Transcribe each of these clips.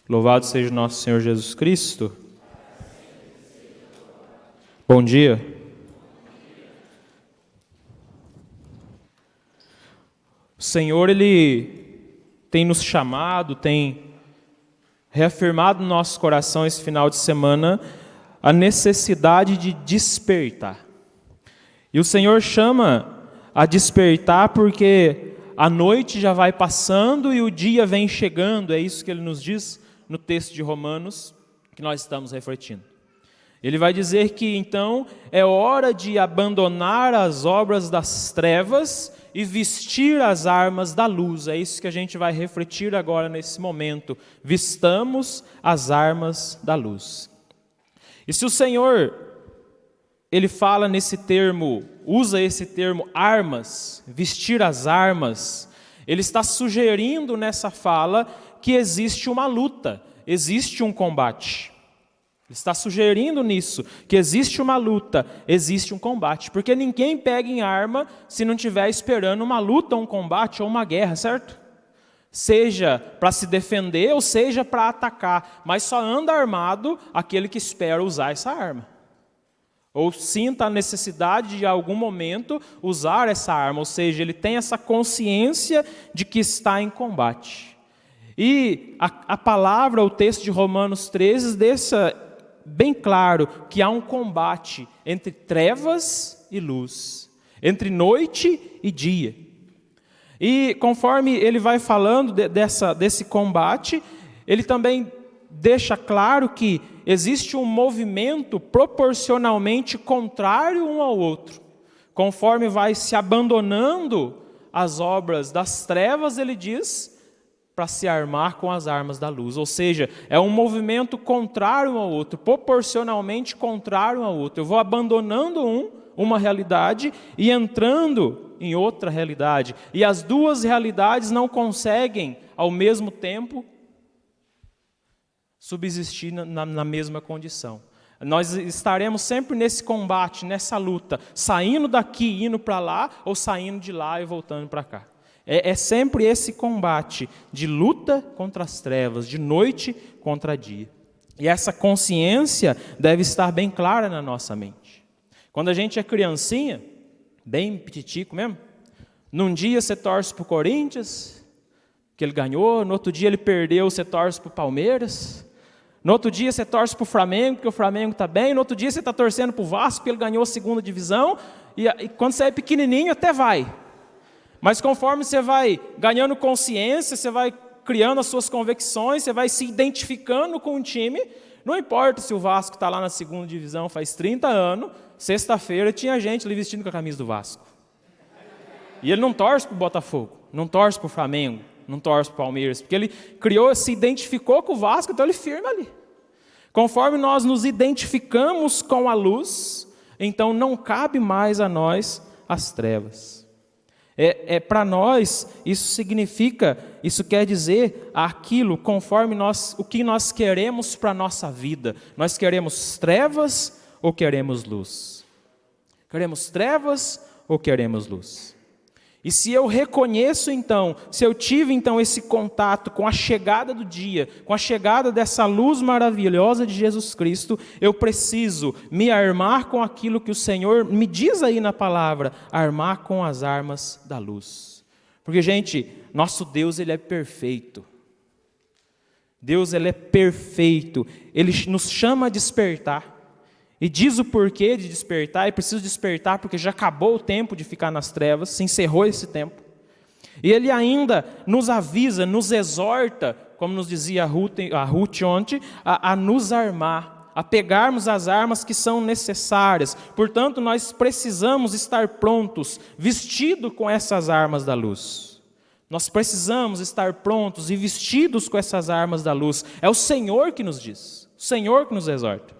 Louvado seja o nosso Senhor Jesus Cristo. Bom dia. O Senhor, Ele tem nos chamado, tem reafirmado no nosso coração esse final de semana a necessidade de despertar. E o Senhor chama a despertar porque a noite já vai passando e o dia vem chegando. É isso que Ele nos diz no texto de Romanos que nós estamos refletindo. Ele vai dizer que então é hora de abandonar as obras das trevas e vestir as armas da luz. É isso que a gente vai refletir agora nesse momento. Vistamos as armas da luz. E se o Senhor, Ele fala nesse termo, usa esse termo armas, vestir as armas, Ele está sugerindo nessa fala que existe uma luta, existe um combate. Ele está sugerindo nisso, que existe uma luta, existe um combate. Porque ninguém pega em arma se não estiver esperando uma luta, um combate ou uma guerra, certo? Seja para se defender ou seja para atacar. Mas só anda armado aquele que espera usar essa arma. Ou sinta a necessidade de, em algum momento, usar essa arma. Ou seja, ele tem essa consciência de que está em combate. E a palavra, o texto de Romanos 13, deixa bem claro que há um combate entre trevas e luz, entre noite e dia. E conforme ele vai falando desse combate, ele também deixa claro que existe um movimento proporcionalmente contrário um ao outro. Conforme vai se abandonando as obras das trevas, ele diz, para se armar com as armas da luz. Ou seja, é um movimento contrário ao outro, proporcionalmente contrário ao outro. Eu vou abandonando uma realidade e entrando em outra realidade. E as duas realidades não conseguem, ao mesmo tempo, subsistir na mesma condição. Nós estaremos sempre nesse combate, nessa luta, saindo daqui, indo para lá, ou saindo de lá e voltando para cá. É sempre esse combate de luta contra as trevas, de noite contra dia. E essa consciência deve estar bem clara na nossa mente. Quando a gente é criancinha, bem petitico mesmo, num dia você torce para o Corinthians, que ele ganhou, no outro dia ele perdeu, você torce para o Palmeiras, no outro dia você torce para o Flamengo, porque o Flamengo está bem, no outro dia você está torcendo para o Vasco, porque ele ganhou a segunda divisão, e quando você é pequenininho até vai. Mas conforme você vai ganhando consciência, você vai criando as suas convicções, você vai se identificando com um time, não importa se o Vasco está lá na segunda divisão faz 30 anos, sexta-feira tinha gente ali vestindo com a camisa do Vasco. E ele não torce para o Botafogo, não torce para o Flamengo, não torce para o Palmeiras, porque ele criou, se identificou com o Vasco, então ele firma ali. Conforme nós nos identificamos com a luz, então não cabe mais a nós as trevas. Para nós, isso quer dizer aquilo conforme o que nós queremos para a nossa vida. Nós queremos trevas ou queremos luz? Queremos trevas ou queremos luz? E se eu reconheço então, se eu tive então esse contato com a chegada do dia, com a chegada dessa luz maravilhosa de Jesus Cristo, eu preciso me armar com aquilo que o Senhor me diz aí na palavra, armar com as armas da luz. Porque, gente, nosso Deus, Ele é perfeito. Deus, Ele é perfeito. Ele nos chama a despertar. E diz o porquê de despertar, e preciso despertar porque já acabou o tempo de ficar nas trevas, se encerrou esse tempo. E Ele ainda nos avisa, nos exorta, como nos dizia a Ruth ontem, a nos armar, a pegarmos as armas que são necessárias. Portanto, nós precisamos estar prontos, vestidos com essas armas da luz. Nós precisamos estar prontos e vestidos com essas armas da luz. É o Senhor que nos diz, o Senhor que nos exorta.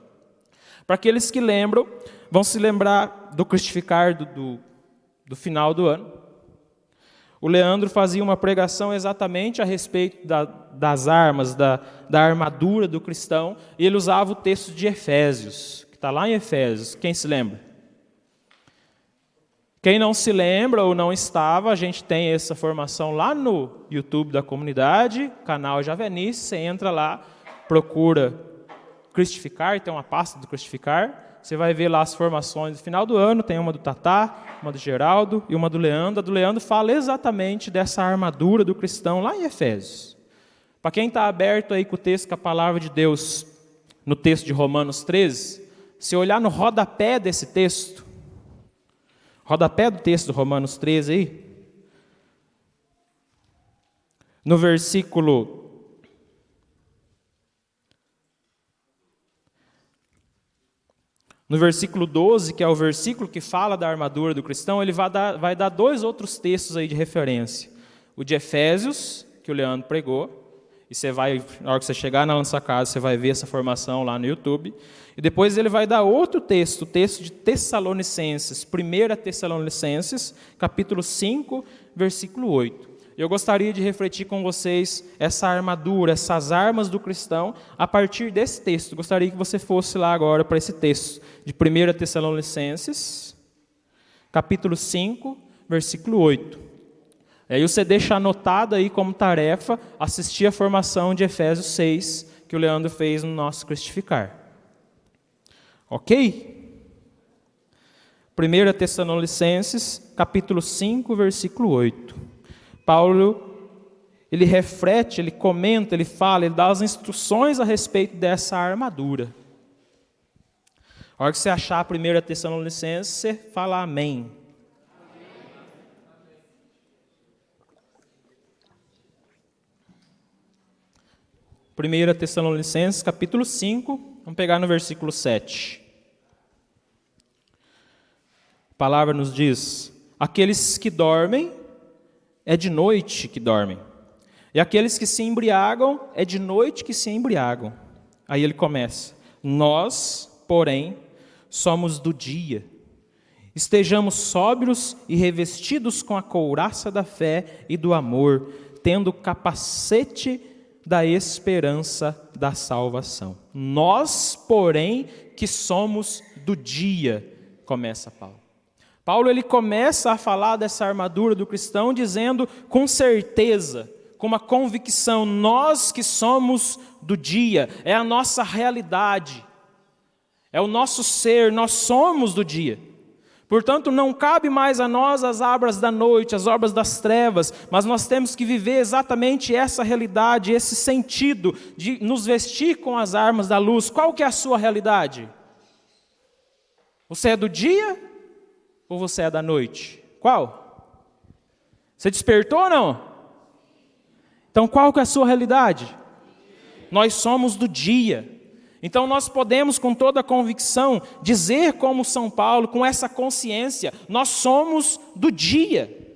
Para aqueles que lembram, vão se lembrar do Cristificar do final do ano. O Leandro fazia uma pregação exatamente a respeito das armas, da armadura do cristão, e ele usava o texto de Efésios, que está lá em Efésios. Quem se lembra? Quem não se lembra ou não estava, a gente tem essa formação lá no YouTube da comunidade, canal Javenice, você entra lá, procura Cristificar, tem uma pasta do Cristificar, você vai ver lá as formações no final do ano, tem uma do Tatá, uma do Geraldo e uma do Leandro. A do Leandro fala exatamente dessa armadura do cristão lá em Efésios. Para quem está aberto aí com o texto, com a palavra de Deus, no texto de Romanos 13, se olhar no rodapé desse texto, rodapé do texto de Romanos 13 aí, no versículo 12, que é o versículo que fala da armadura do cristão, ele vai dar dois outros textos aí de referência. O de Efésios, que o Leandro pregou, e você vai, na hora que você chegar na nossa casa, você vai ver essa formação lá no YouTube. E depois ele vai dar outro texto, o texto de Tessalonicenses, 1 Tessalonicenses, capítulo 5, versículo 8. Eu gostaria de refletir com vocês essa armadura, essas armas do cristão, a partir desse texto. Gostaria que você fosse lá agora para esse texto, de 1 Tessalonicenses, capítulo 5, versículo 8. Aí você deixa anotado aí como tarefa assistir a formação de Efésios 6, que o Leandro fez no nosso Cristificar. Ok? 1 Tessalonicenses, capítulo 5, versículo 8. Paulo, ele reflete, ele comenta, ele fala, ele dá as instruções a respeito dessa armadura. A hora que você achar a 1 Tessalonicenses, você fala amém. 1 Tessalonicenses, capítulo 5, vamos pegar no versículo 7. A palavra nos diz: aqueles que dormem, é de noite que dormem. E aqueles que se embriagam, é de noite que se embriagam. Aí ele começa: nós, porém, somos do dia. Estejamos sóbrios e revestidos com a couraça da fé e do amor, tendo o capacete da esperança da salvação. Nós, porém, que somos do dia, começa Paulo. Paulo ele começa a falar dessa armadura do cristão dizendo com certeza, com uma convicção, nós que somos do dia, é a nossa realidade, é o nosso ser, nós somos do dia. Portanto, não cabe mais a nós as obras da noite, as obras das trevas, mas nós temos que viver exatamente essa realidade, esse sentido de nos vestir com as armas da luz. Qual que é a sua realidade? Você é do dia ou você é da noite? Qual? Você despertou ou não? Então qual que é a sua realidade? Nós somos do dia. Então nós podemos com toda a convicção dizer como São Paulo, com essa consciência, nós somos do dia.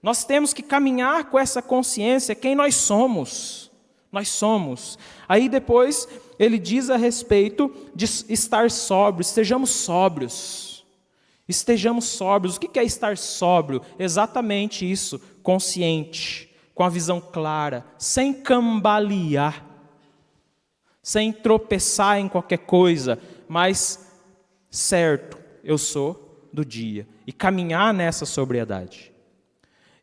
Nós temos que caminhar com essa consciência, quem nós somos. Nós somos. Aí depois ele diz a respeito de estar sóbrios, estejamos sóbrios. Estejamos sóbrios. O que é estar sóbrio? Exatamente isso, consciente, com a visão clara, sem cambalear, sem tropeçar em qualquer coisa, mas certo, eu sou do dia, e caminhar nessa sobriedade.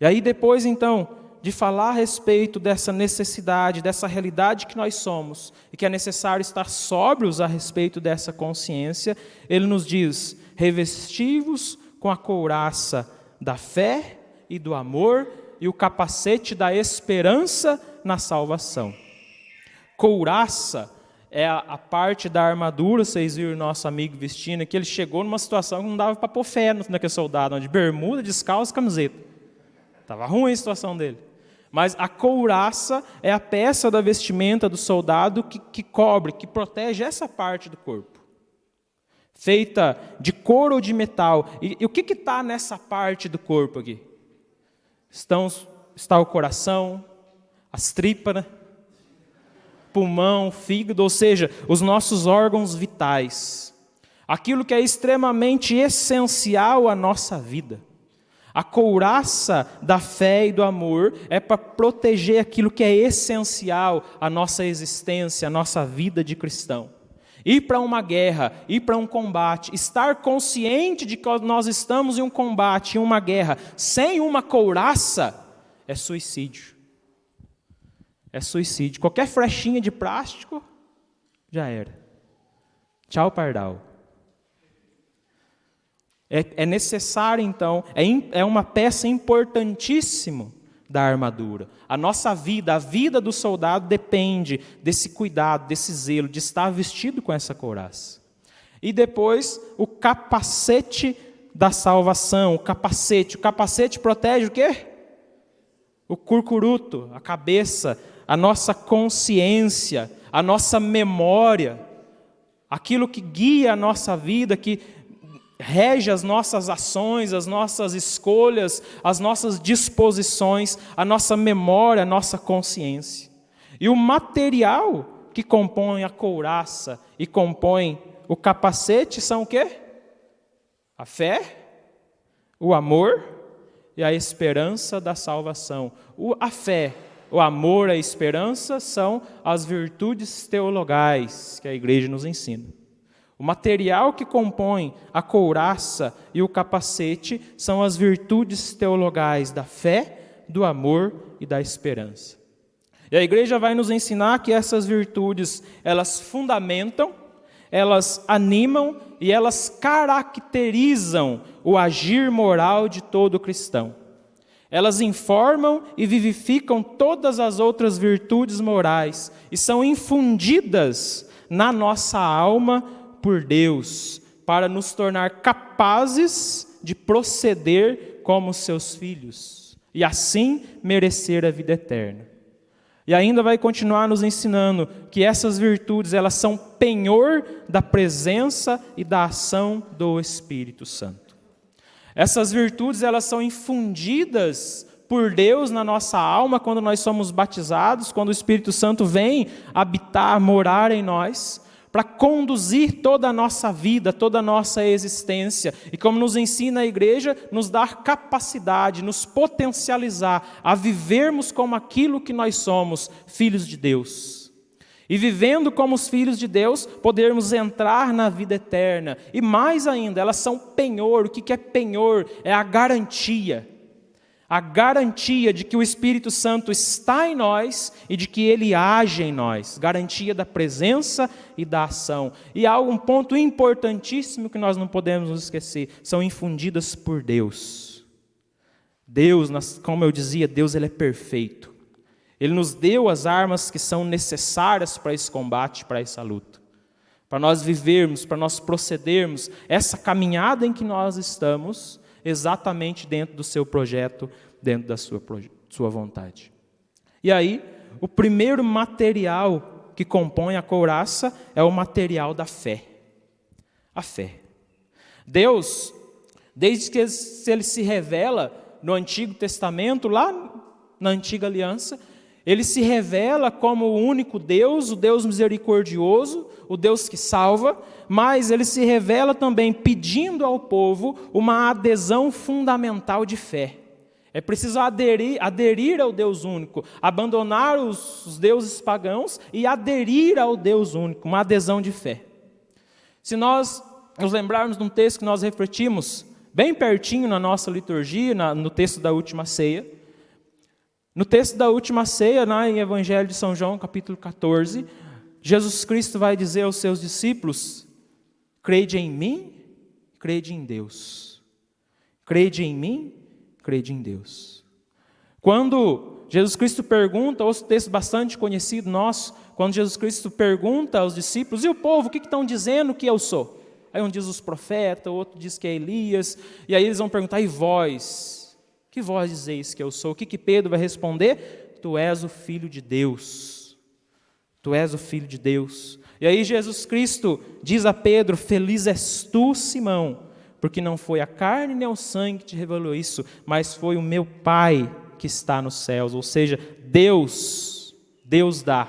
E aí depois então, de falar a respeito dessa necessidade, dessa realidade que nós somos, e que é necessário estar sóbrios a respeito dessa consciência, ele nos diz: revestivos com a couraça da fé e do amor e o capacete da esperança na salvação. Couraça é a parte da armadura, vocês viram o nosso amigo vestindo aqui, ele chegou numa situação que não dava para pôr fé naquele soldado, de bermuda, descalço, camiseta. Estava ruim a situação dele. Mas a couraça é a peça da vestimenta do soldado que cobre, que protege essa parte do corpo. Feita de couro ou de metal. E o que está nessa parte do corpo aqui? Está o coração, as tripas, né? Pulmão, fígado, ou seja, os nossos órgãos vitais. Aquilo que é extremamente essencial à nossa vida. A couraça da fé e do amor é para proteger aquilo que é essencial à nossa existência, à nossa vida de cristão. Ir para uma guerra, ir para um combate, estar consciente de que nós estamos em um combate, em uma guerra, sem uma couraça, é suicídio. É suicídio. Qualquer flechinha de plástico já era. Tchau, pardal. É necessário, então, é uma peça importantíssima da armadura. A nossa vida, a vida do soldado depende desse cuidado, desse zelo, de estar vestido com essa couraça. E depois, o capacete da salvação, o capacete protege o quê? O curcuruto, a cabeça, a nossa consciência, a nossa memória, aquilo que guia a nossa vida, que rege as nossas ações, as nossas escolhas, as nossas disposições, a nossa memória, a nossa consciência. E o material que compõe a couraça e compõe o capacete são o quê? A fé, o amor e a esperança da salvação. A fé, o amor e a esperança são as virtudes teologais que a igreja nos ensina. O material que compõe a couraça e o capacete são as virtudes teologais da fé, do amor e da esperança. E a igreja vai nos ensinar que essas virtudes, elas fundamentam, elas animam e elas caracterizam o agir moral de todo cristão. Elas informam e vivificam todas as outras virtudes morais e são infundidas na nossa alma por Deus, para nos tornar capazes de proceder como seus filhos e assim merecer a vida eterna. E ainda vai continuar nos ensinando que essas virtudes, elas são penhor da presença e da ação do Espírito Santo. Essas virtudes, elas são infundidas por Deus na nossa alma quando nós somos batizados, quando o Espírito Santo vem habitar, morar em nós, para conduzir toda a nossa vida, toda a nossa existência. E como nos ensina a igreja, nos dar capacidade, nos potencializar a vivermos como aquilo que nós somos, filhos de Deus. E vivendo como os filhos de Deus, podermos entrar na vida eterna. E mais ainda, elas são penhor. O que é penhor? É a garantia. A garantia de que o Espírito Santo está em nós e de que Ele age em nós. Garantia da presença e da ação. E há um ponto importantíssimo que nós não podemos nos esquecer. São infundidas por Deus. Deus, como eu dizia, Deus ele é perfeito. Ele nos deu as armas que são necessárias para esse combate, para essa luta. Para nós vivermos, para nós procedermos essa caminhada em que nós estamos, exatamente dentro do seu projeto, dentro da sua vontade. E aí, o primeiro material que compõe a couraça é o material da fé. A fé. Deus, desde que ele se revela no Antigo Testamento, lá na Antiga Aliança, ele se revela como o único Deus, o Deus misericordioso, o Deus que salva, mas ele se revela também pedindo ao povo uma adesão fundamental de fé. É preciso aderir ao Deus único, abandonar os deuses pagãos e aderir ao Deus único, uma adesão de fé. Se nós nos lembrarmos de um texto que nós refletimos bem pertinho na nossa liturgia, no texto da última ceia, no texto da última ceia, em Evangelho de São João, capítulo 14, Jesus Cristo vai dizer aos seus discípulos: crede em mim, crede em Deus. Crede em mim, crede em Deus. Quando Jesus Cristo pergunta, outro texto bastante conhecido nosso, quando Jesus Cristo pergunta aos discípulos: e o povo, o que estão dizendo que eu sou? Aí um diz os profetas, o outro diz que é Elias, e aí eles vão perguntar: e vós? Que vós dizeis que eu sou? O que Pedro vai responder? Tu és o Filho de Deus. Tu és o Filho de Deus. E aí Jesus Cristo diz a Pedro: feliz és tu, Simão, porque não foi a carne nem o sangue que te revelou isso, mas foi o meu Pai que está nos céus. Ou seja, Deus dá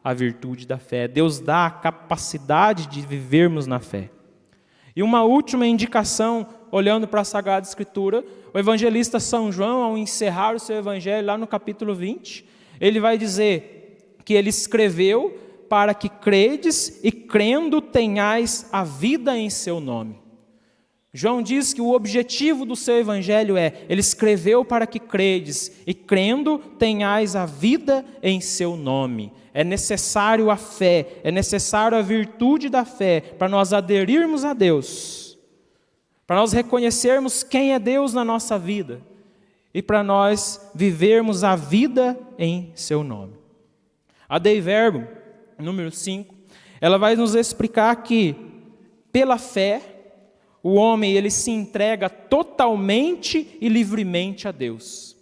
a virtude da fé. Deus dá a capacidade de vivermos na fé. E uma última indicação, olhando para a Sagrada Escritura, o evangelista São João, ao encerrar o seu evangelho, lá no capítulo 20, ele vai dizer que ele escreveu para que credes e crendo tenhais a vida em seu nome. João diz que o objetivo do seu evangelho ele escreveu para que credes, e crendo tenhais a vida em seu nome. É necessário a fé, é necessário a virtude da fé para nós aderirmos a Deus, para nós reconhecermos quem é Deus na nossa vida e para nós vivermos a vida em seu nome. A Dei Verbum, número 5, ela vai nos explicar que, pela fé, o homem ele se entrega totalmente e livremente a Deus.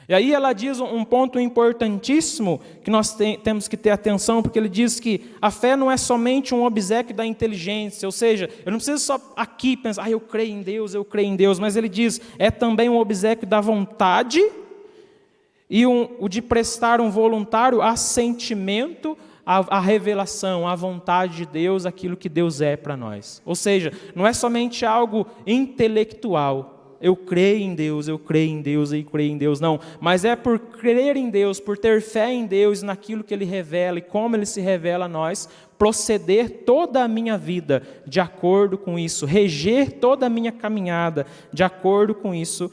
E aí ela diz um ponto importantíssimo que nós temos que ter atenção, porque ele diz que a fé não é somente um obséquio da inteligência, ou seja, eu não preciso só aqui pensar, eu creio em Deus, mas ele diz, é também um obséquio da vontade e o de prestar um voluntário assentimento à revelação, à vontade de Deus, aquilo que Deus é para nós. Ou seja, não é somente algo intelectual, eu creio em Deus, não. Mas é por crer em Deus, por ter fé em Deus, naquilo que Ele revela e como Ele se revela a nós, proceder toda a minha vida de acordo com isso, reger toda a minha caminhada de acordo com isso,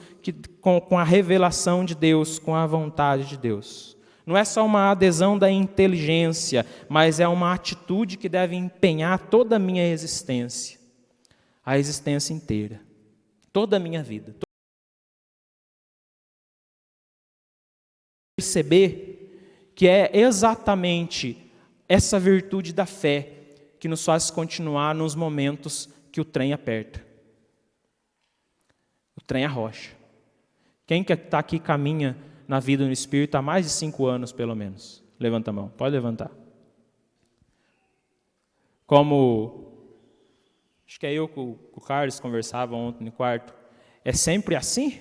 com a revelação de Deus, com a vontade de Deus. Não é só uma adesão da inteligência, mas é uma atitude que deve empenhar toda a minha existência, a existência inteira. Toda a minha vida. Perceber que é exatamente essa virtude da fé que nos faz continuar nos momentos que o trem aperta. O trem arrocha. Quem que está aqui caminha na vida no Espírito há mais de 5 anos, pelo menos? Levanta a mão, pode levantar. Acho que é eu com o Carlos conversava ontem no quarto. É sempre assim?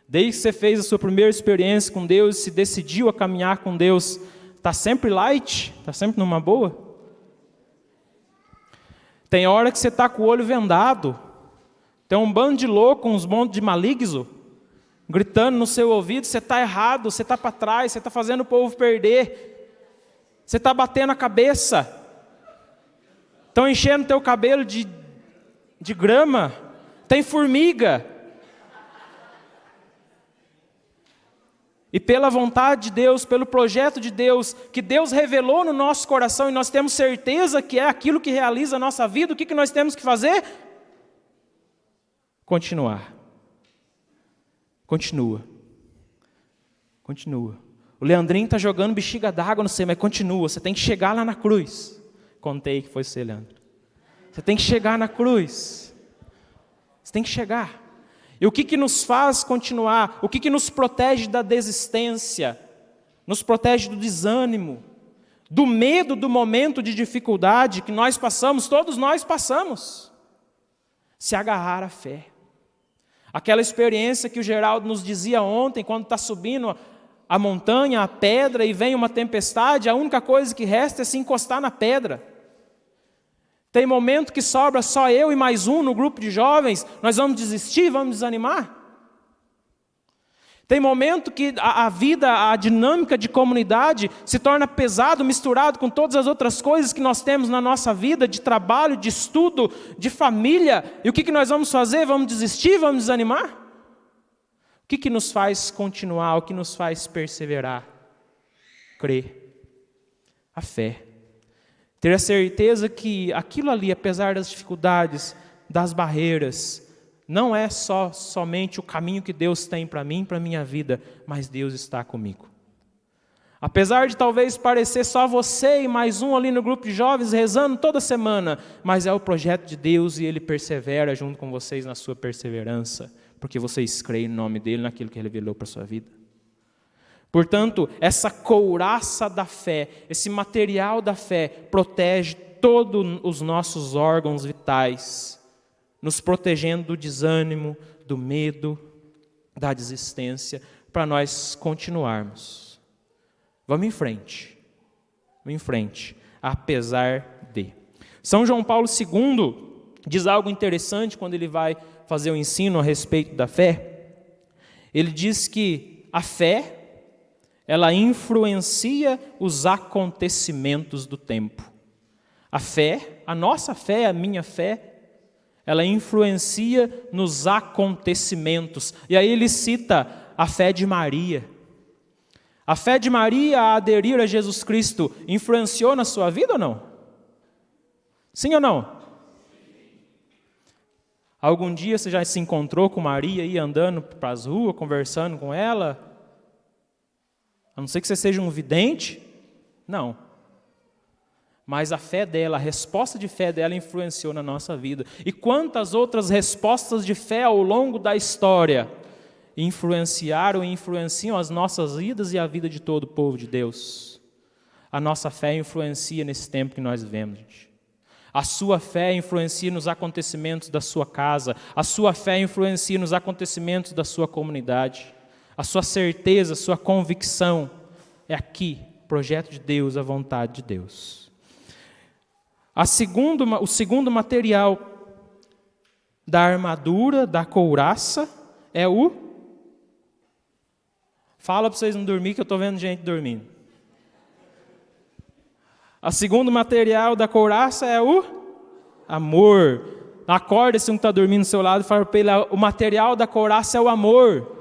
Desde que você fez a sua primeira experiência com Deus, se decidiu a caminhar com Deus, está sempre light? Está sempre numa boa? Tem hora que você está com o olho vendado, tem um bando de louco, uns montes de maligno, gritando no seu ouvido, você está errado, você está para trás, você está fazendo o povo perder. Você está batendo a cabeça, estão enchendo teu cabelo de grama, tem formiga. E pela vontade de Deus, pelo projeto de Deus, que Deus revelou no nosso coração, e nós temos certeza que é aquilo que realiza a nossa vida, o que nós temos que fazer? Continuar. Continua. O Leandrinho está jogando bexiga d'água, não sei, mas continua. Você tem que chegar lá na cruz. Contei que foi você, Leandro. Você tem que chegar na cruz. Você tem que chegar. E o que nos faz continuar? O que nos protege da desistência? Nos protege do desânimo, do medo do momento de dificuldade que nós passamos, todos nós passamos. Se agarrar à fé. Aquela experiência que o Geraldo nos dizia ontem, quando está subindo a montanha, a pedra, e vem uma tempestade, a única coisa que resta é se encostar na pedra. Tem momento que sobra só eu e mais um no grupo de jovens, nós vamos desistir, vamos desanimar. Tem momento que a vida, a dinâmica de comunidade se torna pesado, misturado com todas as outras coisas que nós temos na nossa vida, de trabalho, de estudo, de família, e o que nós vamos fazer? Vamos desistir, vamos desanimar? O que nos faz continuar, o que nos faz perseverar? Crer. A fé. Ter a certeza que aquilo ali, apesar das dificuldades, das barreiras, não é somente o caminho que Deus tem para mim, para a minha vida, mas Deus está comigo. Apesar de talvez parecer só você e mais um ali no grupo de jovens rezando toda semana, mas é o projeto de Deus e Ele persevera junto com vocês na sua perseverança, porque vocês creem no nome dEle, naquilo que Ele revelou para a sua vida. Portanto, essa couraça da fé, esse material da fé, protege todos os nossos órgãos vitais, nos protegendo do desânimo, do medo, da desistência, para nós continuarmos. Vamos em frente, apesar de. São João Paulo II diz algo interessante quando ele vai fazer o ensino a respeito da fé. Ele diz que a fé, ela influencia os acontecimentos do tempo. A fé, a nossa fé, a minha fé, ela influencia nos acontecimentos. E aí ele cita a fé de Maria. A fé de Maria a aderir a Jesus Cristo influenciou na sua vida ou não? Sim ou não? Algum dia você já se encontrou com Maria aí andando para as ruas, conversando com ela? A não ser que você seja um vidente? Não. Mas a fé dela, a resposta de fé dela influenciou na nossa vida. E quantas outras respostas de fé ao longo da história influenciaram e influenciam as nossas vidas e a vida de todo o povo de Deus? A nossa fé influencia nesse tempo que nós vivemos, gente. A sua fé influencia nos acontecimentos da sua casa. A sua fé influencia nos acontecimentos da sua comunidade. A sua certeza, a sua convicção é aqui, projeto de Deus, a vontade de Deus. O segundo material da armadura, da couraça, é o... Fala para vocês não dormir, que eu estou vendo gente dormindo. O segundo material da couraça é o amor. Acorda se um está dormindo do seu lado e fala para ele, o material da couraça é o amor.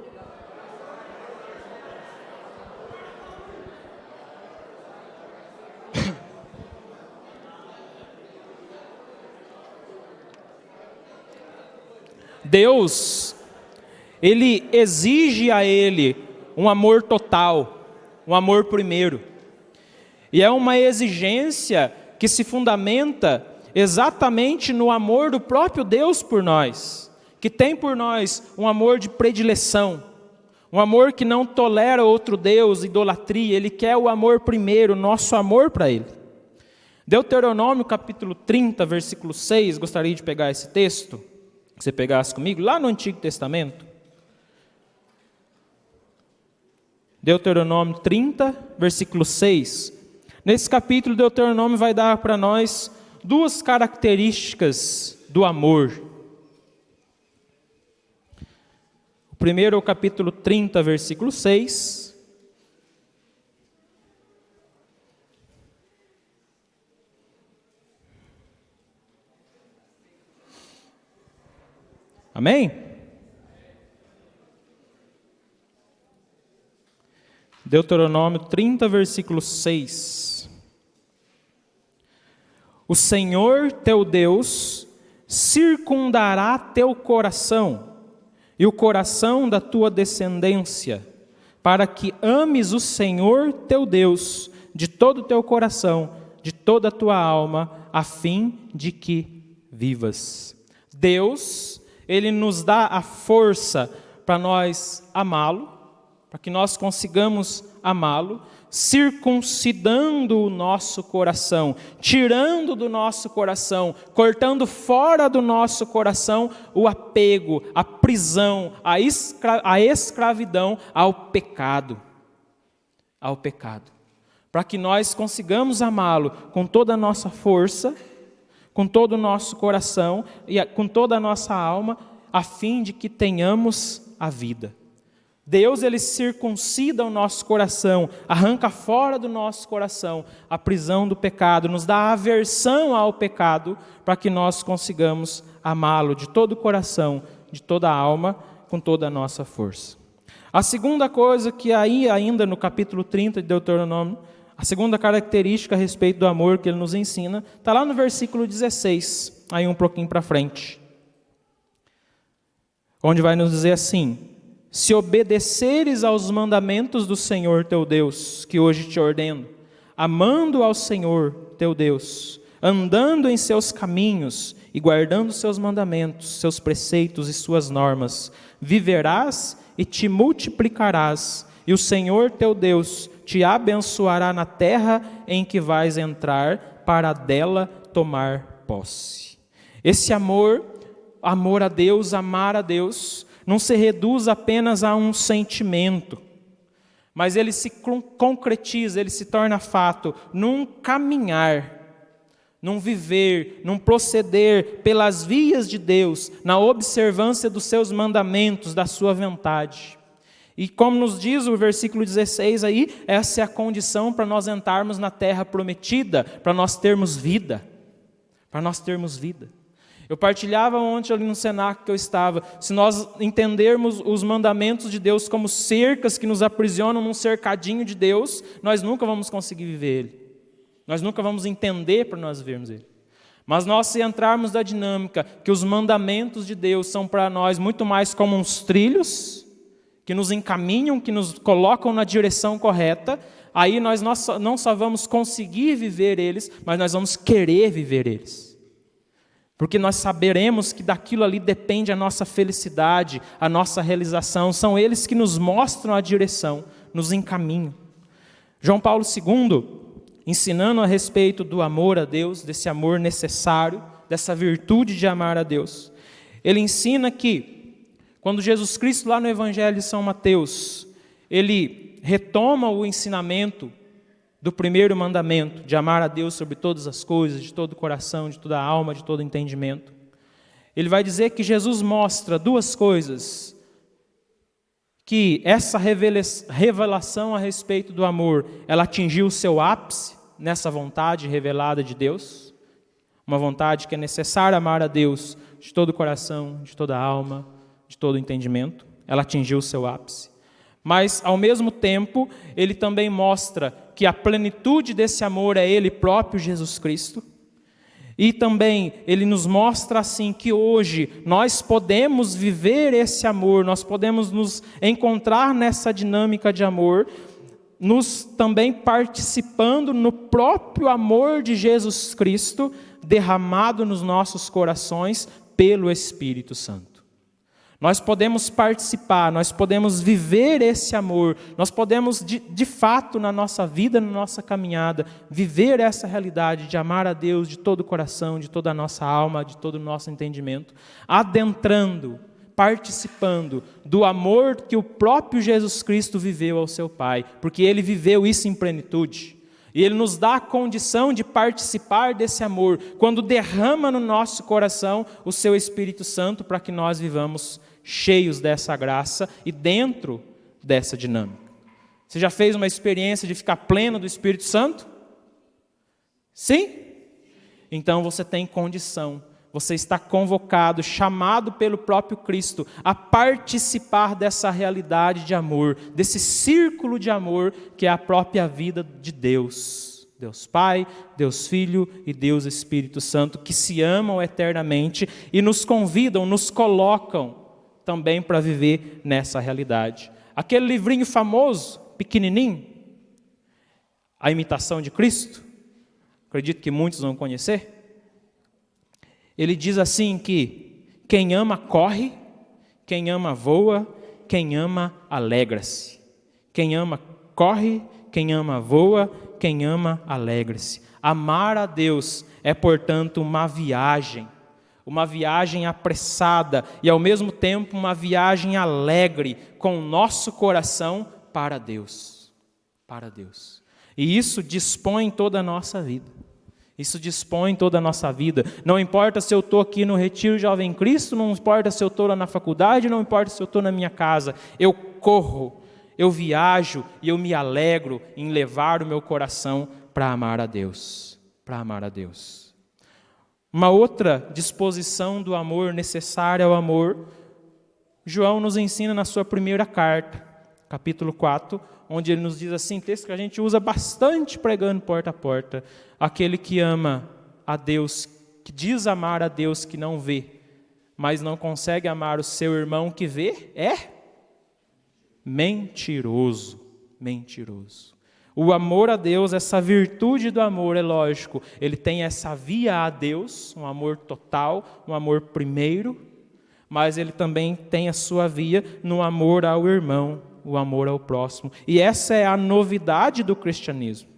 Deus, Ele exige a Ele um amor total, um amor primeiro. E é uma exigência que se fundamenta exatamente no amor do próprio Deus por nós, que tem por nós um amor de predileção, um amor que não tolera outro Deus, idolatria. Ele quer o amor primeiro, nosso amor para Ele. Deuteronômio capítulo 30, versículo 6, gostaria de pegar esse texto, que você pegasse comigo, lá no Antigo Testamento. Deuteronômio 30, versículo 6. Nesse capítulo, Deuteronômio vai dar para nós duas características do amor. O primeiro é o capítulo 30, versículo 6. Amém? Deuteronômio 30, versículo 6. O Senhor teu Deus circundará teu coração e o coração da tua descendência, para que ames o Senhor teu Deus de todo o teu coração, de toda a tua alma, a fim de que vivas. Deus, Ele nos dá a força para nós amá-lo, para que nós consigamos amá-lo, circuncidando o nosso coração, tirando do nosso coração, cortando fora do nosso coração o apego, a prisão, a escravidão ao pecado. Para que nós consigamos amá-lo com toda a nossa força, com todo o nosso coração e com toda a nossa alma, a fim de que tenhamos a vida. Deus, Ele circuncida o nosso coração, arranca fora do nosso coração a prisão do pecado, nos dá aversão ao pecado, para que nós consigamos amá-lo de todo o coração, de toda a alma, com toda a nossa força. A segunda coisa que aí ainda no capítulo 30 de Deuteronômio, a segunda característica a respeito do amor que ele nos ensina, está lá no versículo 16, aí um pouquinho para frente, onde vai nos dizer assim: se obedeceres aos mandamentos do Senhor teu Deus, que hoje te ordeno, amando ao Senhor teu Deus, andando em seus caminhos e guardando seus mandamentos, seus preceitos e suas normas, viverás e te multiplicarás, e o Senhor teu Deus te abençoará na terra em que vais entrar, para dela tomar posse. Esse amor a Deus, amar a Deus, não se reduz apenas a um sentimento, mas ele se concretiza, ele se torna fato num caminhar, num viver, num proceder pelas vias de Deus, na observância dos seus mandamentos, da sua vontade. E como nos diz o versículo 16 aí, essa é a condição para nós entrarmos na terra prometida, para nós termos vida. para nós termos vida. Eu partilhava ontem ali no cenáculo que eu estava, se nós entendermos os mandamentos de Deus como cercas que nos aprisionam num cercadinho de Deus, nós nunca vamos conseguir viver Ele. Nós nunca vamos entender para nós vivermos Ele. Mas nós, se entrarmos da dinâmica que os mandamentos de Deus são para nós muito mais como uns trilhos, que nos encaminham, que nos colocam na direção correta, aí nós não só vamos conseguir viver eles, mas nós vamos querer viver eles. Porque nós saberemos que daquilo ali depende a nossa felicidade, a nossa realização. São eles que nos mostram a direção, nos encaminham. João Paulo II, ensinando a respeito do amor a Deus, desse amor necessário, dessa virtude de amar a Deus, ele ensina que, quando Jesus Cristo, lá no Evangelho de São Mateus, ele retoma o ensinamento do primeiro mandamento, de amar a Deus sobre todas as coisas, de todo o coração, de toda a alma, de todo o entendimento. Ele vai dizer que Jesus mostra duas coisas, que essa revelação a respeito do amor, ela atingiu o seu ápice nessa vontade revelada de Deus, uma vontade que é necessária amar a Deus de todo o coração, de toda a alma, de todo o entendimento. Ela atingiu o seu ápice. Mas, ao mesmo tempo, ele também mostra que a plenitude desse amor é Ele próprio, Jesus Cristo. E também ele nos mostra assim que hoje nós podemos viver esse amor, nós podemos nos encontrar nessa dinâmica de amor, nos também participando no próprio amor de Jesus Cristo, derramado nos nossos corações pelo Espírito Santo. Nós podemos participar, nós podemos viver esse amor, nós podemos de fato na nossa vida, na nossa caminhada, viver essa realidade de amar a Deus de todo o coração, de toda a nossa alma, de todo o nosso entendimento, adentrando, participando do amor que o próprio Jesus Cristo viveu ao seu Pai, porque Ele viveu isso em plenitude. E Ele nos dá a condição de participar desse amor, quando derrama no nosso coração o seu Espírito Santo, para que nós vivamos cheios dessa graça e dentro dessa dinâmica. Você já fez uma experiência de ficar pleno do Espírito Santo? Sim? Então você tem condição, você está convocado, chamado pelo próprio Cristo a participar dessa realidade de amor, desse círculo de amor que é a própria vida de Deus. Deus Pai, Deus Filho e Deus Espírito Santo, que se amam eternamente e nos convidam, nos colocam também para viver nessa realidade. Aquele livrinho famoso, pequenininho, A Imitação de Cristo, acredito que muitos vão conhecer. Ele diz assim que quem ama corre, quem ama voa, quem ama alegra-se. Quem ama corre, quem ama voa, quem ama alegra-se. Amar a Deus é, portanto, uma viagem apressada e, ao mesmo tempo, uma viagem alegre com o nosso coração para Deus. Para Deus. E isso dispõe toda a nossa vida. Isso dispõe toda a nossa vida. Não importa se eu estou aqui no Retiro Jovem Cristo, não importa se eu estou lá na faculdade, não importa se eu estou na minha casa. Eu corro, eu viajo e eu me alegro em levar o meu coração para amar a Deus. Para amar a Deus. Uma outra disposição do amor necessária ao amor, João nos ensina na sua primeira carta, capítulo 4, onde ele nos diz assim, texto que a gente usa bastante pregando porta a porta: aquele que ama a Deus, que diz amar a Deus que não vê, mas não consegue amar o seu irmão que vê, é mentiroso, mentiroso. O amor a Deus, essa virtude do amor, é lógico, ele tem essa via a Deus, um amor total, um amor primeiro, mas ele também tem a sua via no amor ao irmão, o amor ao próximo. E essa é a novidade do cristianismo.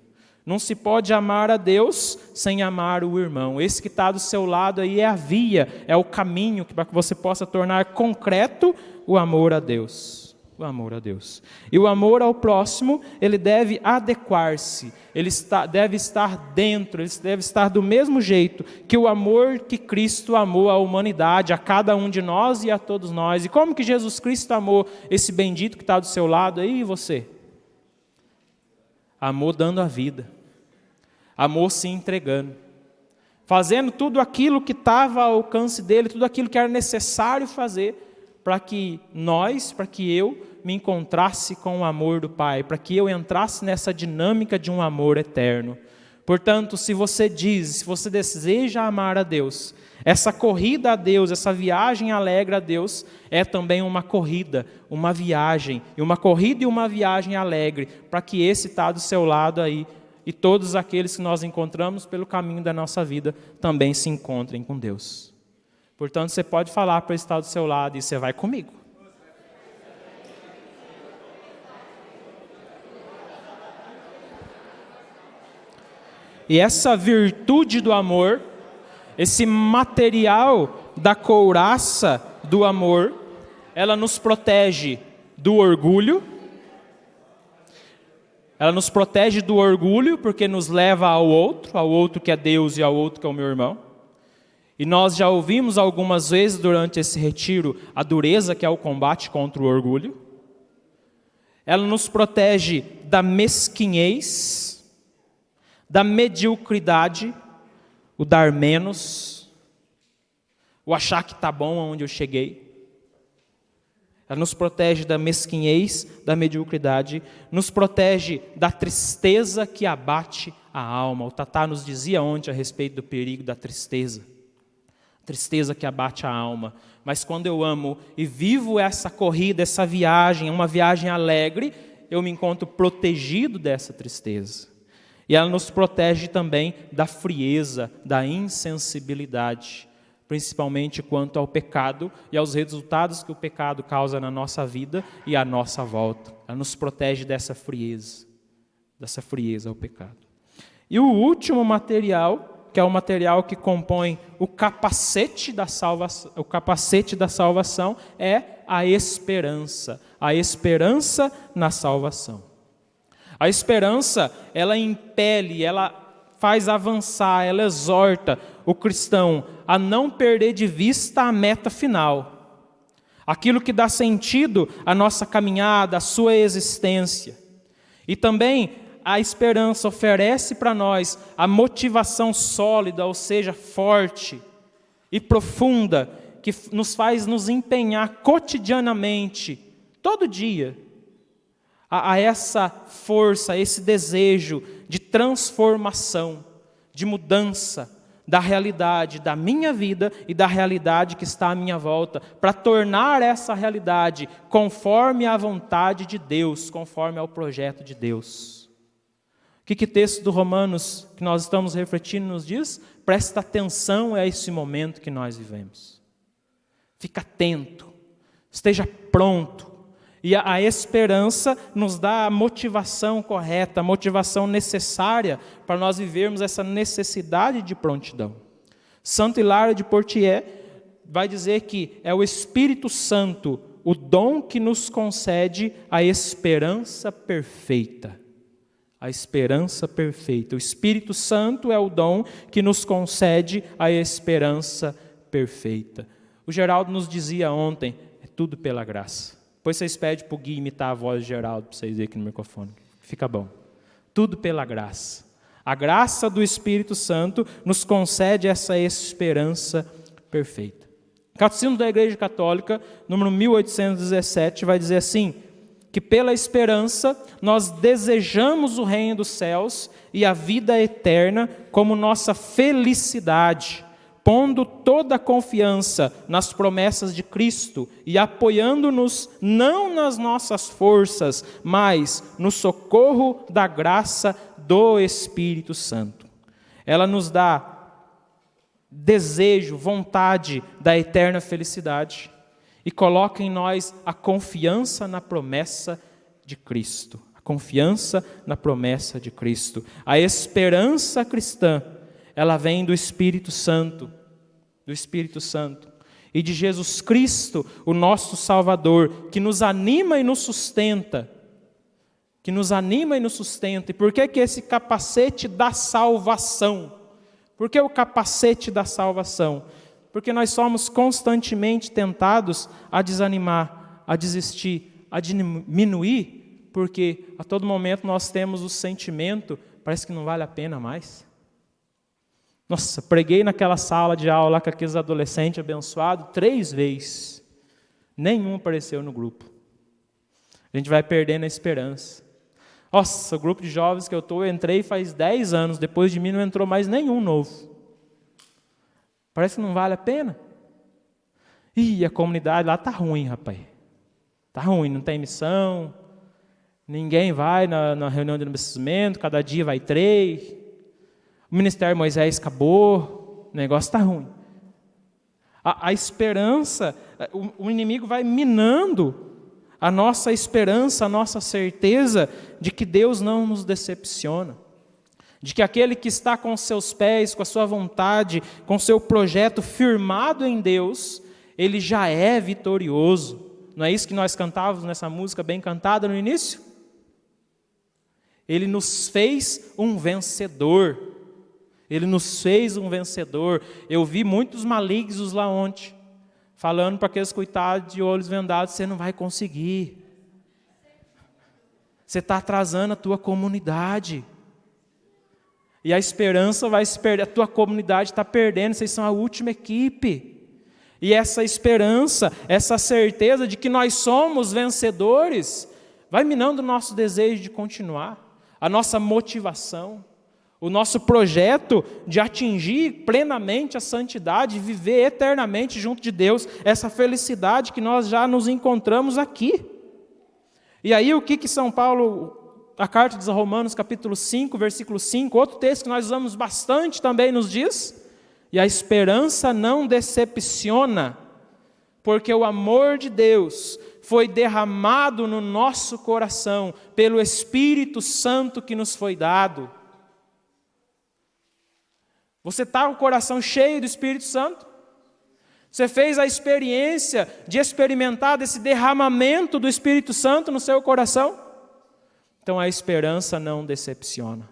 Não se pode amar a Deus sem amar o irmão. Esse que está do seu lado aí é a via, é o caminho para que você possa tornar concreto o amor a Deus. O amor a Deus. E o amor ao próximo, ele deve adequar-se, ele deve estar dentro, ele deve estar do mesmo jeito que o amor que Cristo amou à humanidade, a cada um de nós e a todos nós. E como que Jesus Cristo amou esse bendito que está do seu lado aí, e você? Amou dando a vida, amou se entregando. fazendo tudo aquilo que estava ao alcance dele, tudo aquilo que era necessário fazer para que eu me encontrasse com o amor do Pai, para que eu entrasse nessa dinâmica de um amor eterno. Portanto, se você deseja amar a Deus, essa corrida a Deus, essa viagem alegre a Deus, é também uma corrida, uma viagem, e uma viagem alegre, para que esse está do seu lado aí, e todos aqueles que nós encontramos pelo caminho da nossa vida também se encontrem com Deus. Portanto, você pode falar para estar do seu lado e você vai comigo. E essa virtude do amor, esse material da couraça do amor, ela nos protege do orgulho. Ela nos protege do orgulho, porque nos leva ao outro que é Deus e ao outro que é o meu irmão. E nós já ouvimos algumas vezes durante esse retiro a dureza que é o combate contra o orgulho. Ela nos protege da mesquinhez, da mediocridade, o dar menos, o achar que está bom onde eu cheguei. Ela nos protege da mesquinhez, da mediocridade, nos protege da tristeza que abate a alma. O Tatá nos dizia ontem a respeito do perigo da tristeza. Tristeza que abate a alma. Mas quando eu amo e vivo essa corrida, essa viagem, uma viagem alegre, eu me encontro protegido dessa tristeza. E ela nos protege também da frieza, da insensibilidade, principalmente quanto ao pecado e aos resultados que o pecado causa na nossa vida e à nossa volta. Ela nos protege dessa frieza ao pecado. E o último material, que é o material que compõe o capacete da salvação, é a esperança na salvação. A esperança, ela impele, ela faz avançar, ela exorta o cristão a não perder de vista a meta final. Aquilo que dá sentido à nossa caminhada, à sua existência. E também a esperança oferece para nós a motivação sólida, ou seja, forte e profunda, que nos faz nos empenhar cotidianamente, todo dia, a essa força, a esse desejo de transformação, de mudança da realidade da minha vida e da realidade que está à minha volta, para tornar essa realidade conforme à vontade de Deus, conforme ao projeto de Deus. O que o texto do Romanos que nós estamos refletindo nos diz? Presta atenção a esse momento que nós vivemos. Fica atento, esteja pronto. E a esperança nos dá a motivação correta, a motivação necessária para nós vivermos essa necessidade de prontidão. Santo Hilário de Poitiers vai dizer que é o Espírito Santo o dom que nos concede a esperança perfeita. A esperança perfeita. O Espírito Santo é o dom que nos concede a esperança perfeita. O Geraldo nos dizia ontem, é tudo pela graça. Depois vocês pedem para o Gui imitar a voz de Geraldo, para vocês verem aqui no microfone. Fica bom. Tudo pela graça. A graça do Espírito Santo nos concede essa esperança perfeita. O Catecismo da Igreja Católica, número 1817, vai dizer assim, que pela esperança nós desejamos o reino dos céus e a vida eterna como nossa felicidade, pondo toda a confiança nas promessas de Cristo e apoiando-nos não nas nossas forças, mas no socorro da graça do Espírito Santo. Ela nos dá desejo, vontade da eterna felicidade e coloca em nós a confiança na promessa de Cristo. A confiança na promessa de Cristo. A esperança cristã, ela vem do Espírito Santo, e de Jesus Cristo, o nosso Salvador, que nos anima e nos sustenta. E por que esse capacete da salvação? Por que o capacete da salvação? Porque nós somos constantemente tentados a desanimar, a desistir, a diminuir, porque a todo momento nós temos o sentimento, parece que não vale a pena mais. Nossa, preguei naquela sala de aula lá com aqueles adolescentes abençoados 3 vezes. Nenhum apareceu no grupo. A gente vai perdendo a esperança. Nossa, o grupo de jovens que eu entrei faz 10 anos. Depois de mim não entrou mais nenhum novo. Parece que não vale a pena. Ih, a comunidade lá está ruim, rapaz. Está ruim, não tem missão. Ninguém vai na reunião de abastecimento. Cada dia vai 3. O ministério Moisés acabou. O negócio está ruim. A esperança, o inimigo vai minando a nossa esperança, a nossa certeza de que Deus não nos decepciona, de que aquele que está com seus pés, com a sua vontade, com o seu projeto firmado em Deus, ele já é vitorioso. Não é isso que nós cantávamos nessa música bem cantada no início? Ele nos fez um vencedor. Ele nos fez um vencedor. Eu vi muitos malignos lá ontem, falando para aqueles coitados de olhos vendados, você não vai conseguir. Você está atrasando a tua comunidade. E a esperança vai se perder, a tua comunidade está perdendo, vocês são a última equipe. E essa esperança, essa certeza de que nós somos vencedores, vai minando o nosso desejo de continuar, a nossa motivação, o nosso projeto de atingir plenamente a santidade, viver eternamente junto de Deus, essa felicidade que nós já nos encontramos aqui. E aí o que São Paulo, a carta dos Romanos, capítulo 5, versículo 5, outro texto que nós usamos bastante também nos diz: e a esperança não decepciona, porque o amor de Deus foi derramado no nosso coração pelo Espírito Santo que nos foi dado. Você está com o coração cheio do Espírito Santo? Você fez a experiência de experimentar desse derramamento do Espírito Santo no seu coração? Então a esperança não decepciona.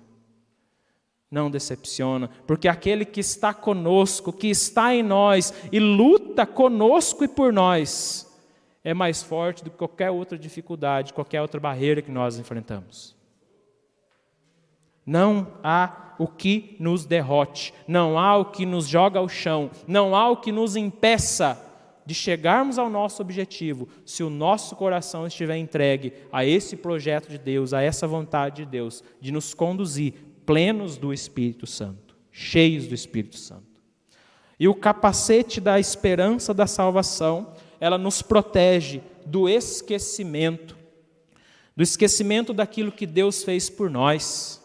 Não decepciona, porque aquele que está conosco, que está em nós e luta conosco e por nós, é mais forte do que qualquer outra dificuldade, qualquer outra barreira que nós enfrentamos. Não há o que nos derrote, não há o que nos joga ao chão, não há o que nos impeça de chegarmos ao nosso objetivo, se o nosso coração estiver entregue a esse projeto de Deus, a essa vontade de Deus, de nos conduzir plenos do Espírito Santo, cheios do Espírito Santo. E o capacete da esperança da salvação, ela nos protege do esquecimento daquilo que Deus fez por nós,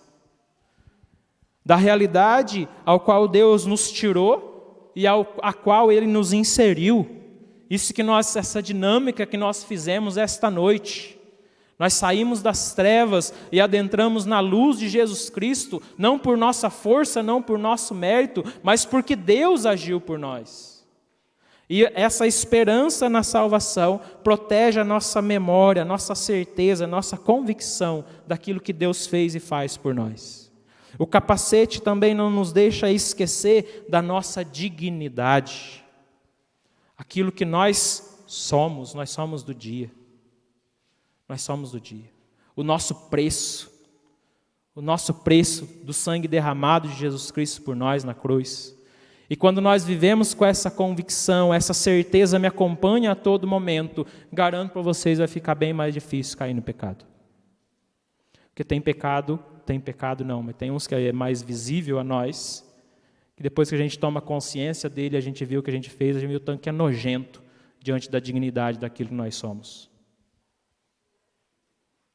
da realidade ao qual Deus nos tirou e a qual Ele nos inseriu. Essa dinâmica que nós fizemos esta noite. Nós saímos das trevas e adentramos na luz de Jesus Cristo, não por nossa força, não por nosso mérito, mas porque Deus agiu por nós. E essa esperança na salvação protege a nossa memória, a nossa certeza, a nossa convicção daquilo que Deus fez e faz por nós. O capacete também não nos deixa esquecer da nossa dignidade. Aquilo que nós somos do dia. Nós somos do dia. O nosso preço do sangue derramado de Jesus Cristo por nós na cruz. E quando nós vivemos com essa convicção, essa certeza me acompanha a todo momento, garanto para vocês, vai ficar bem mais difícil cair no pecado. Porque tem pecado não, mas tem uns que é mais visível a nós, que depois que a gente toma consciência dele, a gente viu o que a gente fez, a gente viu o tanto que é nojento diante da dignidade daquilo que nós somos.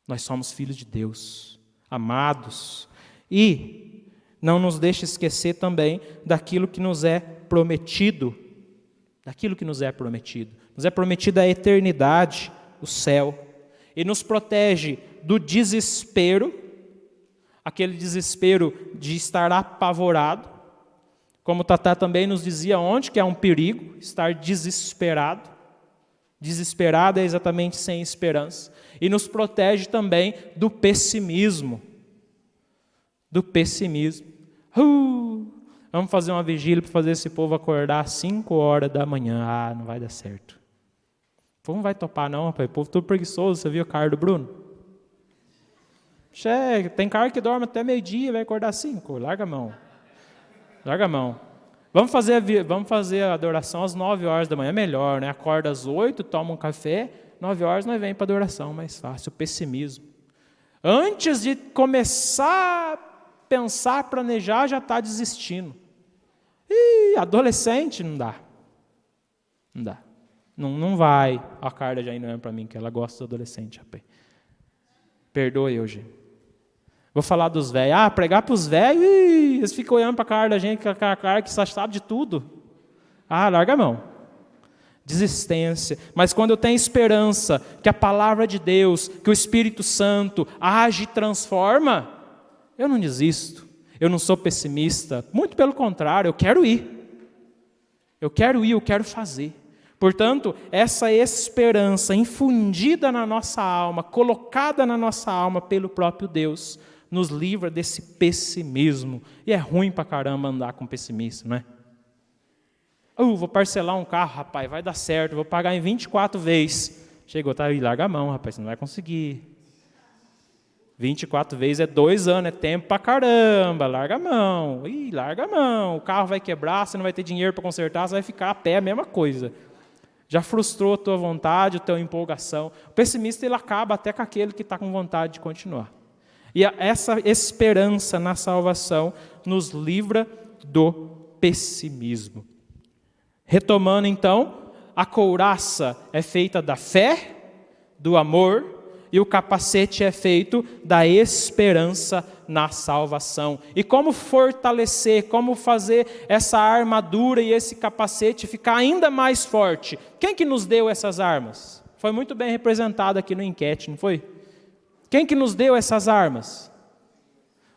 Nós somos filhos de Deus, amados, e não nos deixe esquecer também daquilo que nos é prometido, Nos é prometida a eternidade, o céu, e nos protege do desespero, aquele desespero de estar apavorado, como o Tatá também nos dizia ontem, que é um perigo estar desesperado. Desesperado é exatamente sem esperança. E nos protege também do pessimismo. Vamos fazer uma vigília para fazer esse povo acordar às 5 horas da manhã. Ah, não vai dar certo. O povo não vai topar não, rapaz. O povo todo preguiçoso. Você viu a cara do Bruno? Tem cara que dorme até meio-dia e vai acordar às 5. Larga a mão. Larga a mão. Vamos fazer a adoração às 9 horas da manhã, melhor, né? Acorda às 8, toma um café, 9 horas nós vem para a adoração, mais fácil. O pessimismo. Antes de começar a pensar, planejar, já está desistindo. Ih, adolescente, não dá. Não dá. Não vai. A Carla já indo para mim, que ela gosta do adolescente, rapaz. Perdoe, Eugênio. Vou falar dos velhos. Ah, pregar para os velhos, eles ficam olhando para a cara da gente, com a cara que só sabe de tudo. Ah, larga a mão. Desistência. Mas quando eu tenho esperança que a palavra de Deus, que o Espírito Santo age e transforma, eu não desisto. Eu não sou pessimista. Muito pelo contrário, eu quero ir. Eu quero fazer. Portanto, essa esperança infundida na nossa alma, colocada na nossa alma pelo próprio Deus, nos livra desse pessimismo. E é ruim pra caramba andar com pessimista, não é? Vou parcelar um carro, rapaz, vai dar certo, vou pagar em 24 vezes. Chegou, tá aí, larga a mão, rapaz, você não vai conseguir. 24 vezes é 2 anos, é tempo pra caramba, larga a mão. Larga a mão, o carro vai quebrar, você não vai ter dinheiro para consertar, você vai ficar a pé, a mesma coisa. Já frustrou a tua vontade, a tua empolgação. O pessimista, ele acaba até com aquele que está com vontade de continuar. E essa esperança na salvação nos livra do pessimismo. Retomando então, a couraça é feita da fé, do amor, e o capacete é feito da esperança na salvação. E como fortalecer, como fazer essa armadura e esse capacete ficar ainda mais forte? Quem que nos deu essas armas? Foi muito bem representado aqui no enquete, não foi? Quem que nos deu essas armas?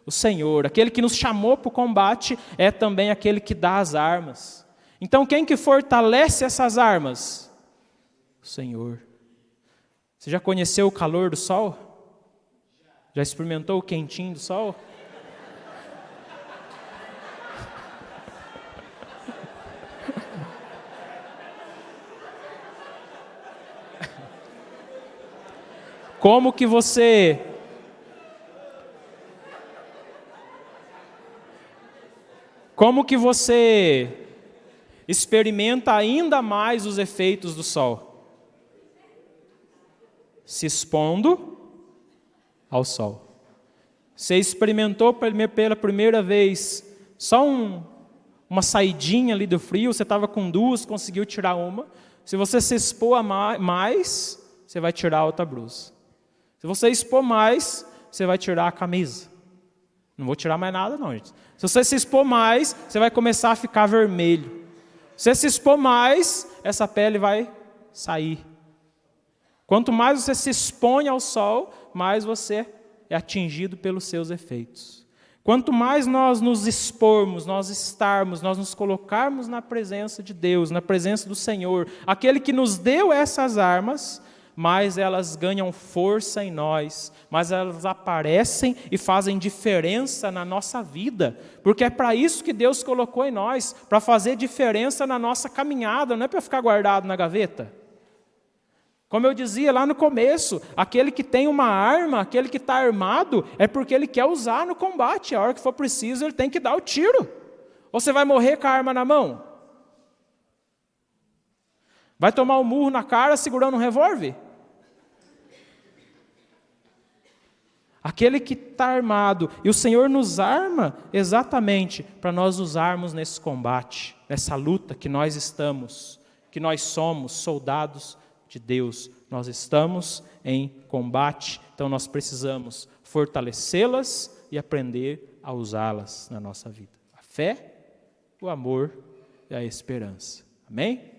O Senhor. Aquele que nos chamou para o combate é também aquele que dá as armas. Então quem que fortalece essas armas? O Senhor. Você já conheceu o calor do sol? Já experimentou o quentinho do sol? Como que você experimenta ainda mais os efeitos do sol? Se expondo ao sol. Você experimentou pela primeira vez só uma saidinha ali do frio, você estava com 2, conseguiu tirar uma. Se você se expor a mais, você vai tirar a outra blusa. Se você expor mais, você vai tirar a camisa. Não vou tirar mais nada não, gente. Se você se expor mais, você vai começar a ficar vermelho. Se você se expor mais, essa pele vai sair. Quanto mais você se expõe ao sol, mais você é atingido pelos seus efeitos. Quanto mais nós nos expormos, nós nos colocarmos na presença de Deus, na presença do Senhor, aquele que nos deu essas armas, mais elas ganham força em nós, mais elas aparecem e fazem diferença na nossa vida, porque é para isso que Deus colocou em nós, para fazer diferença na nossa caminhada, não é para ficar guardado na gaveta. Como eu dizia lá no começo, aquele que tem uma arma, aquele que está armado, é porque ele quer usar no combate, a hora que for preciso ele tem que dar o tiro, ou você vai morrer com a arma na mão? Vai tomar um murro na cara segurando um revólver? Aquele que está armado, e o Senhor nos arma exatamente para nós usarmos nesse combate, nessa luta que nós estamos, que nós somos soldados de Deus, nós estamos em combate, então nós precisamos fortalecê-las e aprender a usá-las na nossa vida. A fé, o amor e a esperança. Amém?